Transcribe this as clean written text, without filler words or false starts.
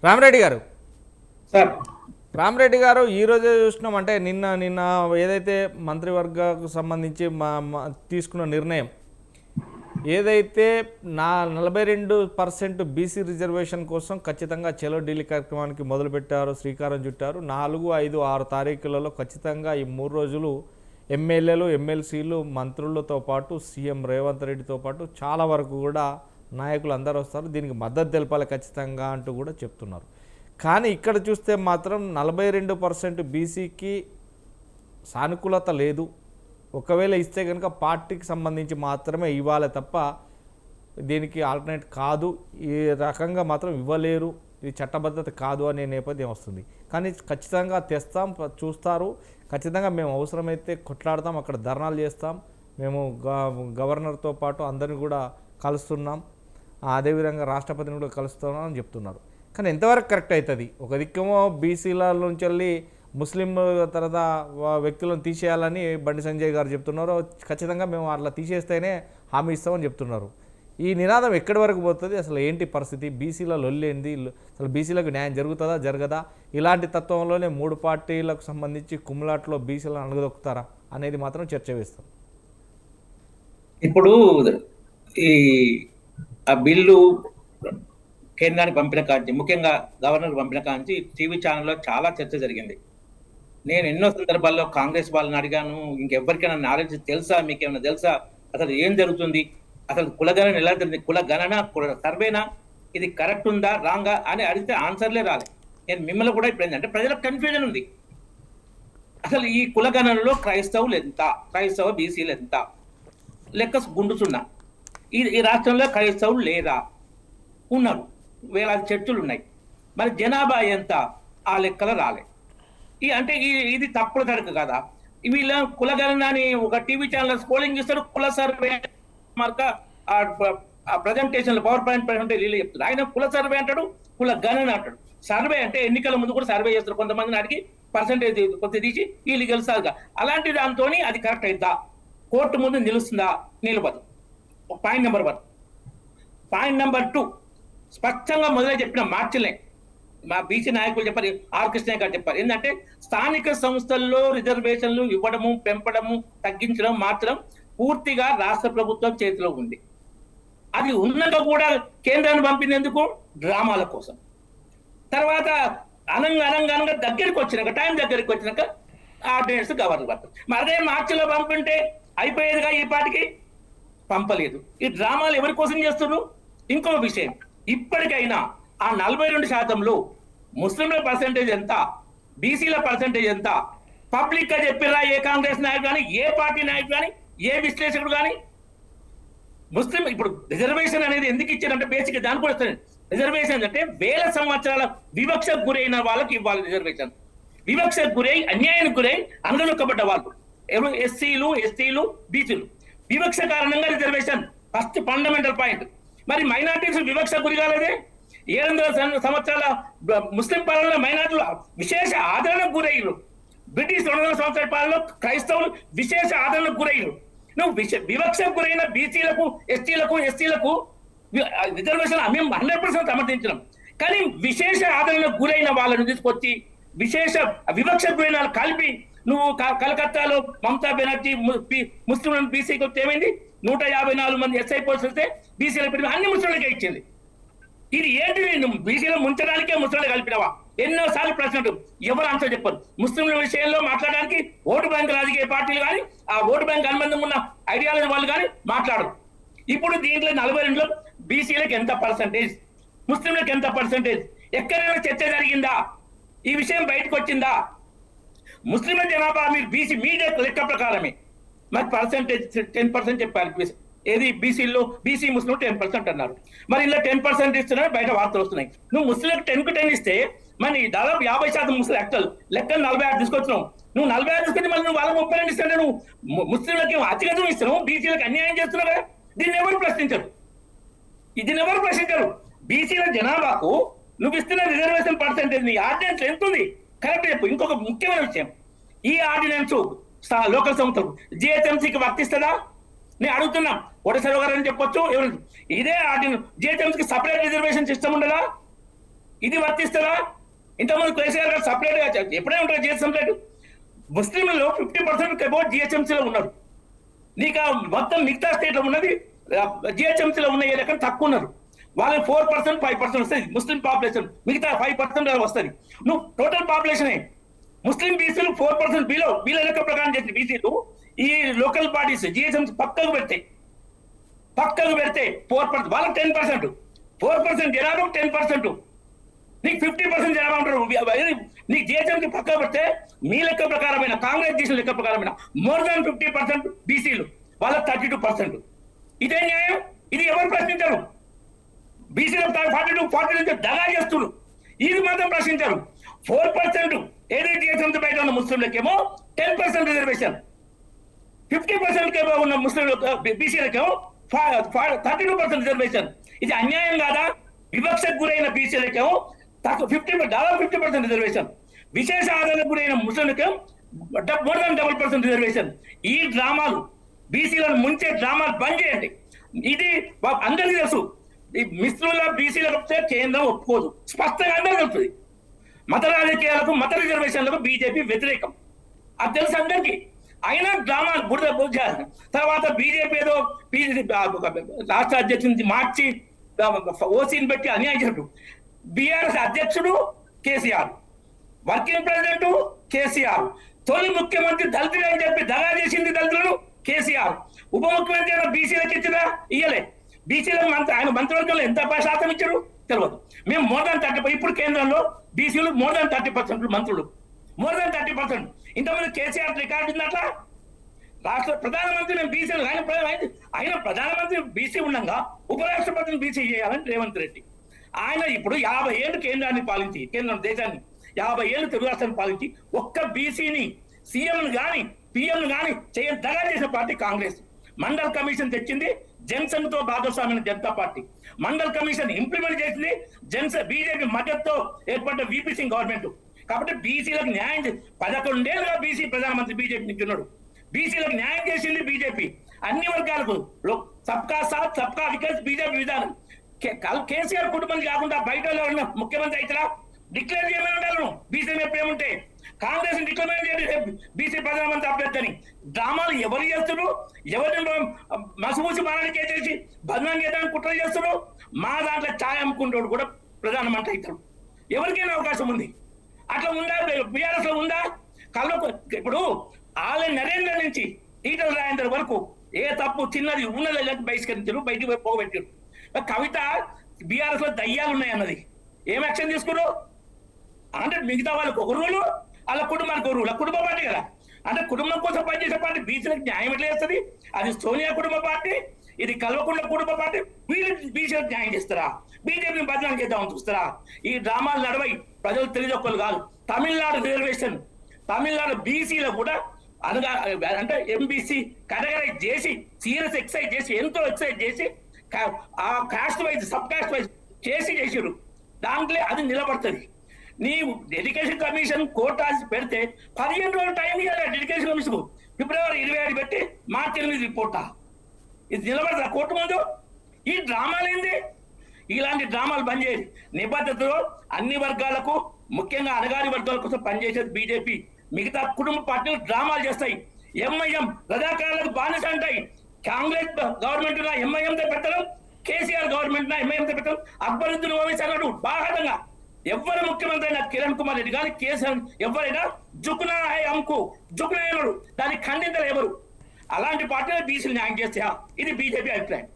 రామరెడ్డి గారు సార్. రామరెడ్డి గారు ఈరోజే చూసినాం. అంటే నిన్న నిన్న ఏదైతే మంత్రివర్గకు సంబంధించి తీసుకున్న నిర్ణయం ఏదైతే 42% బీసీ రిజర్వేషన్ కోసం ఖచ్చితంగా చలో ఢిల్లీ కార్యక్రమానికి మొదలుపెట్టారో, శ్రీకారం చుట్టారు. 4, 5, 6 తారీఖులలో ఖచ్చితంగా ఈ 3 రోజులు ఎమ్మెల్యేలు, ఎమ్మెల్సీలు, మంత్రులతో పాటు సీఎం రేవంత్ రెడ్డితో పాటు చాలా వరకు కూడా నాయకులు అందరూ వస్తారు, దీనికి మద్దతు తెలపాలి ఖచ్చితంగా అంటూ కూడా చెప్తున్నారు. కానీ ఇక్కడ చూస్తే మాత్రం 42% బీసీకి సానుకూలత లేదు. ఒకవేళ ఇస్తే కనుక పార్టీకి సంబంధించి మాత్రమే ఇవ్వాలి తప్ప దీనికి ఆల్టర్నేట్ కాదు, ఈ రకంగా మాత్రం ఇవ్వలేరు, ఇది చట్టబద్ధత కాదు అనే నేపథ్యం వస్తుంది. కానీ ఖచ్చితంగా తెస్తాం, చూస్తారు, ఖచ్చితంగా మేము అవసరమైతే కొట్లాడతాం, అక్కడ ధర్నాలు చేస్తాం, మేము గవర్నర్తో పాటు అందరిని కూడా కలుస్తున్నాం, అదేవిధంగా రాష్ట్రపతిని కూడా కలుస్తున్నాం అని చెప్తున్నారు. కానీ ఎంతవరకు కరెక్ట్ అవుతుంది? ఒక దిక్కేమో బీసీల నుంచి వెళ్ళి ముస్లిం తర్వాత వ్యక్తులను తీసేయాలని బండి సంజయ్ గారు చెప్తున్నారు, ఖచ్చితంగా మేము అట్లా తీసేస్తేనే హామీ ఇస్తామని చెప్తున్నారు. ఈ నినాదం ఎక్కడి వరకు పోతుంది? అసలు ఏంటి పరిస్థితి? బీసీల లొల్లేంది? అసలు బీసీలకు న్యాయం జరుగుతుందా జరగదా? ఇలాంటి తత్వంలోనే 3 పార్టీలకు సంబంధించి కుమ్లాట్లో బీసీలను అణగదొక్కుతారా అనేది మాత్రం చర్చ వేస్తాం. ఇప్పుడు ఈ ఆ బిల్లు కేంద్రానికి పంపిన కాంచి, ముఖ్యంగా గవర్నర్ పంపిన కాంచి టీవీ ఛానల్లో చాలా చర్చ జరిగింది. నేను ఎన్నో సందర్భాల్లో కాంగ్రెస్ వాళ్ళని అడిగాను, ఇంకెవ్వరికైనా నాలెడ్జ్ తెలుసా, మీకేమైనా తెలుసా, అసలు ఏం జరుగుతుంది, అసలు కులగణన ఎలా జరుగుతుంది, కులగణన సర్వేనా, ఇది కరెక్ట్ ఉందా రాంగా అని అడిగితే ఆన్సర్లే రాలేదు. నేను మిమ్మల్ని కూడా ఇప్పుడు ఏంటంటే ప్రజలకు కన్ఫ్యూజన్ ఉంది. అసలు ఈ కులగణనలో క్రైస్తవులు ఎంత, క్రైస్తవ బీసీలు ఎంత, లెక్క గుండుచున్నా. ఈ రాష్ట్రంలో క్రైస్తవులు లేదా, ఉన్నారు, వేలాది చర్చలు ఉన్నాయి, మరి జనాభా ఎంత, ఆ లెక్కలు రాలే. అంటే ఇది తప్పుడు తరగ కదా. వీళ్ళ కులగణన అని ఒక టీవీ ఛానల్ స్క్రోలింగ్ ఇస్తాడు, కుల సర్వే మార్క ప్రజెంటేషన్ పవర్ పాయింట్ ప్రజెంటేషన్ వీళ్ళు చెప్తారు. ఆయన కుల సర్వే అంటాడు, కుల గణన అంటాడు. సర్వే అంటే ఎన్నికల ముందు కూడా సర్వే చేస్తారు, కొంతమందిని అడిగి పర్సంటేజ్ కొంత తీసి వీళ్ళు గెలుస్తారు. అలాంటి దాంతో అది కరెక్ట్ అవుతుందా, కోర్టు ముందు నిలుస్తుందా, నిలబదు. Point number 1. పాయింట్ నెంబర్ 2, స్పష్టంగా మొదలై చెప్పిన మార్చలే మా బీసీ నాయకులు చెప్పారు, ఆర్ కృష్ణ గారు చెప్పారు. ఏంటంటే స్థానిక సంస్థల్లో రిజర్వేషన్లు ఇవ్వడము, పెంపడము, తగ్గించడం, మార్చడం పూర్తిగా రాష్ట్ర ప్రభుత్వం చేతిలో ఉంది. అది ఉన్నగా కూడా కేంద్రాన్ని పంపినందుకు డ్రామాల కోసం. తర్వాత అనంగా దగ్గరికి వచ్చినాక, టైం దగ్గరికి వచ్చినాక ఆర్డినెన్స్ గవర్నర్ పడతారు. మరి అదే మార్చిలో పంపింటే అయిపోయేదిగా, ఈ పాటికి పంపలేదు. ఈ డ్రామాలు ఎవరి కోసం చేస్తున్నారు? ఇంకో విషయం, ఇప్పటికైనా ఆ 42%లో ముస్లింల పర్సెంటేజ్ ఎంత, బీసీల పర్సెంటేజ్ ఎంత పబ్లిక్ గా చెప్పిరా? ఏ కాంగ్రెస్ నాయకుడు కానీ, ఏ పార్టీ నాయకుడు కానీ, ఏ విశ్లేషకుడు కానీ. ముస్లిం ఇప్పుడు రిజర్వేషన్ అనేది ఎందుకు ఇచ్చారంటే బేసిక్ దాని కూడా వస్తుంది. రిజర్వేషన్ అంటే వేల సంవత్సరాల వివక్షకు గురైన వాళ్ళకి ఇవ్వాలి రిజర్వేషన్. వివక్షకు గురై, అన్యాయానికి గురై అనగనొక్కబడ్డ వాళ్ళు ఎవరు? ఎస్సీలు, ఎస్టీలు, బీసీలు. వివక్ష కారణంగా రిజర్వేషన్ ఫస్ట్ ఫండమెంటల్ పాయింట్. మరి మైనార్టీస్ వివక్ష గురి కాలేదే. 700 సంవత్సరాల ముస్లిం పాలనలో మైనార్టీలు విశేష ఆదరణకు గురయ్యారు. బ్రిటిష్ 200 సంవత్సరాల పాలనలో క్రైస్తవులు విశేష ఆదరణకు గురయ్యారు. నువ్వు వివక్షకు గురైన బీసీలకు, ఎస్టీలకు, ఎస్సీలకు రిజర్వేషన్ మేము 100% సమర్థించినాం. కానీ విశేష ఆదరణకు గురైన వాళ్ళని తీసుకొచ్చి విశేష వివక్షకు గురైన వాళ్ళు కలిపి నువ్వు కలకత్తాలో మమతా బెనర్జీ ముస్లింలను బీసీకి వచ్చి ఏమైంది? 154 మంది ఎస్ఐ పోస్టులు వస్తే బీసీలకు పెట్టి అన్ని ముస్లింలకే ఇచ్చింది. ఇది ఏంటి? బీసీలో ముంచడానికే ముస్లింలు కలిపినవా? ఎన్నోసార్లు ప్రశ్న ఎవరు ఆన్సర్ చెప్పారు. ముస్లింల విషయంలో మాట్లాడడానికి ఓటు బ్యాంక్ రాజకీయ పార్టీలు కానీ, ఆ ఓటు బ్యాంక్ అనుబంధం ఉన్న ఐడియాలజీ వాళ్ళు కానీ మాట్లాడరు. ఇప్పుడు దీంట్లో 42లో బీసీలకు ఎంత పర్సంటేజ్, ముస్లింలకు ఎంత పర్సంటేజ్, ఎక్కడైనా చర్చ జరిగిందా? ఈ విషయం బయటకు వచ్చిందా? ముస్లింల జనాభా మీరు బీసీ మీ లెక్క ప్రకారమే మరి పర్సంటేజ్ 10% చెప్పారు. ఏది బీసీలో, బీసీ ముస్లిం 10% అన్నారు. మరి ఇలా 10% ఇస్తున్నారని బయట వార్తలు వస్తున్నాయి. నువ్వు ముస్లింలకు 10 ఇస్తే మరి దాదాపు 50% ముస్లిం యాక్టల్ లెక్కలు 46 తీసుకొచ్చినావు. నువ్వు 46 తీసుకొచ్చి మళ్ళీ నువ్వు వాళ్ళ 32 ఇస్తుంటే నువ్వు ముస్లింలకి అతిగతం ఇస్తున్నావు, బీసీలకు అన్యాయం చేస్తున్నావు కదా. దీన్ని ఎవరు ప్రశ్నించరు, దీన్ని ఎవరు ప్రశ్నించరు. బీసీల జనాభాకు నువ్వు ఇస్తున్న రిజర్వేషన్ పర్సెంటేజ్ నీ ఆర్డినెన్స్ ఎంత ఉంది కరెక్ట్ చెప్పు. ఇంకొక ముఖ్యమైన విషయం, ఈ ఆర్డినెన్స్ లోకల్ సంస్థలు జిహెచ్ఎంసీకి వర్తిస్తుందా? నేను అడుగుతున్నా. కోటేశ్వర గారు అని చెప్పొచ్చు, ఇదే ఆర్డినెన్స్ జిహెచ్ఎంసీకి సపరేట్ రిజర్వేషన్ సిస్టమ్ ఉండదా? ఇది వర్తిస్తుందా? ఇంతకుముందు కేసీఆర్ గారు సపరేట్ గా ఎప్పుడైనా ఉంటారు జిహెచ్ సపరేట్. ముస్లింలలో 50% అబౌట్ జిహెచ్ఎంసీలో ఉన్నారు. నీకు ఆ మొత్తం మిగతా స్టేట్ లో ఉన్నది జిహెచ్ఎంసీలో ఉన్న ఏ రకం తక్కువ ఉన్నారు. వాళ్ళకి 4%, 5% వస్తుంది ముస్లిం పాపులేషన్, మిగతా 5% వస్తుంది. నువ్వు టోటల్ పాపులేషన్ ముస్లిం బీసీలు 4% వీళ్ళ లెక్క ప్రకారం చేసిన బీసీలు ఈ లోకల్ బాడీస్ జిహెచ్ఎంసీ పక్కకు పెడితే 4%, వాళ్ళకి 10%, 4% జనాభా 10%, నీకు 50% జనాభా ఉంటారు. నీకు జిహెచ్ఎంసీ పక్కకు పెడితే మీ లెక్క ప్రకారమైన కాంగ్రెస్ చేసిన లెక్క ప్రకారమైన మోర్ దాన్ 50% బీసీలు, వాళ్ళకి 32%. ఇదే న్యాయం? ఇది ఎవరు ప్రశ్నించారు? బీసీలో 42 దగా చేస్తున్నారు. ఇది మాత్రం ప్రశ్నించారు. 4% ఏదైతే జిహెచ్ఎంసీ బయట ఉన్న ముస్లింలకేమో 10% రిజర్వేషన్, 50% ఉన్న ముస్లింలకు బీసీలకేమో 32% రిజర్వేషన్. ఇది అన్యాయం కాదా? వివక్షకు గురైన బీసీలకేమో 50% రిజర్వేషన్, విశేష ఆదరణకు గురైన ముస్లింలకేమో మోర్ దాన్ 10% రిజర్వేషన్. ఈ డ్రామాలు, బీసీలను ముంచే డ్రామాలు బంద్ చేయండి. ఇది అందరికీ తెలుసు. ఈ మిశ్రుల బీసీలకు కేంద్రం ఒప్పుకోదు, స్పష్టంగా అందరూ తెలుస్తుంది. మత రాజకీయాలకు, మత రిజర్వేషన్లకు బీజేపీ వ్యతిరేకం, అది తెలుసు అందరికీ. అయినా డ్రామాలు బురద చేయాలి. తర్వాత బీజేపీ ఏదో రాష్ట్ర అధ్యక్షుని మార్చి ఓసీని పెట్టి అన్యాయం చేసినట్టు. బీఆర్ఎస్ అధ్యక్షుడు కేసీఆర్, వర్కింగ్ ప్రెసిడెంట్ కేసీఆర్, తొలి ముఖ్యమంత్రి దళితులు అని చెప్పి దగా చేసింది దళితులను కేసీఆర్. ఉప ముఖ్యమంత్రి బీసీలకు ఇచ్చినా ఇయ్యలే. బీసీలకు ఆయన మంత్రివర్గంలో ఎంత శాతం ఇచ్చారు తెలియదు. మేము మోర్ దాన్ 30, ఇప్పుడు కేంద్రంలో బీసీలు మోర్ దాన్ 30% మంత్రులు, మోర్ దాన్ 30%. ఇంతమంది కేసీఆర్ రికార్డు ఉందట్లా. రాష్ట్ర ప్రధానమంత్రి మేము బీసీలు, ఆయన ప్రధానమంత్రి బీసీ ఉండగా ఉపరాష్ట్రపతిని బీసీ చేయాలని రేవంత్ రెడ్డి. ఆయన ఇప్పుడు 50 ఏళ్ళు కేంద్రాన్ని పాలించి, దేశాన్ని 50 ఏళ్ళు తెలుగు రాష్ట్రాన్ని పాలించి ఒక్క బీసీని సీఎం గాని పిఎం గాని దగా చేసిన పార్టీ కాంగ్రెస్. మండల్ కమిషన్ తెచ్చింది జన్సన్ తో భాగస్వామ్య Janata party. Mandal commission implement చేసింది బీజేపీ మద్దతుతో ఏర్పడ్డ వీపీ సింగ్ గవర్నమెంట్. కాబట్టి బీసీలకు న్యాయం 11 ఏళ్ళుగా బీసీ ప్రధానమంత్రి బీజేపీ నుంచి ఉన్నాడు. బీసీలకు న్యాయం చేసింది బీజేపీ. అన్ని వర్గాలకు సబ్కా సాత్ సబ్కా వికాస్ బీజేపీ విధానం. కేసీఆర్ కుటుంబం కాకుండా బయట ఉన్న ముఖ్యమంత్రి అయితే డిక్లేర్ చేయమని ఉండాలను. బీసీ ఎప్పుడేముంటే కాంగ్రెస్ డిక్లేర్ చేయండి బీసీ ప్రధానమంత్రి అభ్యర్థిని. డ్రామాలు ఎవరు చేస్తున్నారు? ఎవరిని మసమూసి మారానికి చేసి బదనాం చేయడానికి కుట్ర చేస్తున్నారు. మా దాంట్లో ఛాయ్ అమ్ముకుంటాడు కూడా ప్రధానమంత్రి అవుతాడు. ఎవరికైనా అవకాశం ఉంది. అట్లా ఉందా? బీఆర్ఎస్ లో ఉందా? ఇప్పుడు నరేంద్ర నుంచి ఈటల రాజేందర్ వరకు ఏ తప్పు చిన్నది ఉన్నది బహిష్కరించారు, బయటికి పోగొట్టారు. కవిత బీఆర్ఎస్ లో దయ్యాలు ఉన్నాయన్నది ఏం యాక్షన్ తీసుకున్నారు? అంటే మిగతా వాళ్ళకి ఒక రూలు, వాళ్ళ కుటుంబానికి ఒక రూలు. కుటుంబ పార్టీ కదా, అంటే కుటుంబం కోసం పనిచేసే పార్టీ బీసీలకు న్యాయం ఎట్లా చేస్తుంది? అది సోనియా కుటుంబ పార్టీ, ఇది కల్వకుంట్ల కుటుంబ పార్టీ. వీళ్ళు బీసీలకు న్యాయం చేస్తారా? బీజేపీని బదనాం చేద్దామని చూస్తారా? ఈ డ్రామాలు నడవై ప్రజలు తెలియజొక్కలు కాదు. తమిళనాడు రిజర్వేషన్, తమిళనాడు బీసీలో కూడా అనగా అంటే ఎంబీసీ కేటగరైజ్ చేసి సీరియస్ ఎక్సైజ్ చేసి ఎంతో ఎక్సైజ్ చేసి ఆ cost wise sub caste wise చేసిరు. దాంట్లో అది నిలబడుతుంది. నీ డెడికేషన్ కమిషన్ కోటాస్ పెడితే 15 రోజులు టైం ఇవ్వాలి డెడికేషన్ కమిషన్. ఫిబ్రవరి 27 పెట్టి మార్చి 8 రిపోర్టా? ఇది నిలబడతా కోర్టు ముందు? ఈ డ్రామాలు ఏంది? ఇలాంటి డ్రామాలు బంద్ చేయాలి. నిబద్ధతలో అన్ని వర్గాలకు, ముఖ్యంగా అణగారి వర్గాల కోసం పనిచేసేది బీజేపీ. మిగతా కుటుంబ పార్టీలు డ్రామాలు చేస్తాయి. ఎంఐఎం రజాకారులకు బానిస అంటాయి. కాంగ్రెస్ గవర్నమెంట్ ఎంఐఎంతో పెట్టడం, కేసీఆర్ గవర్నమెంట్ ఎంఐఎంతో పెట్టడం. అక్బరుద్దీన్ ఓవైసీ అన్నాడు బాహాటంగా, ఎవరు ముఖ్యమంత్రి అయినా కిరణ్ కుమార్ రెడ్డి కానీ కేసీఆర్ ఎవరైనా జుక్నా హై హమ్కు జుక్నా అన్నాడు. దాన్ని ఖండించరు ఎవరు. అలాంటి పార్టీలు బీసీలు న్యాయం చేస్తాయా? ఇది బీజేపీ అభిప్రాయం.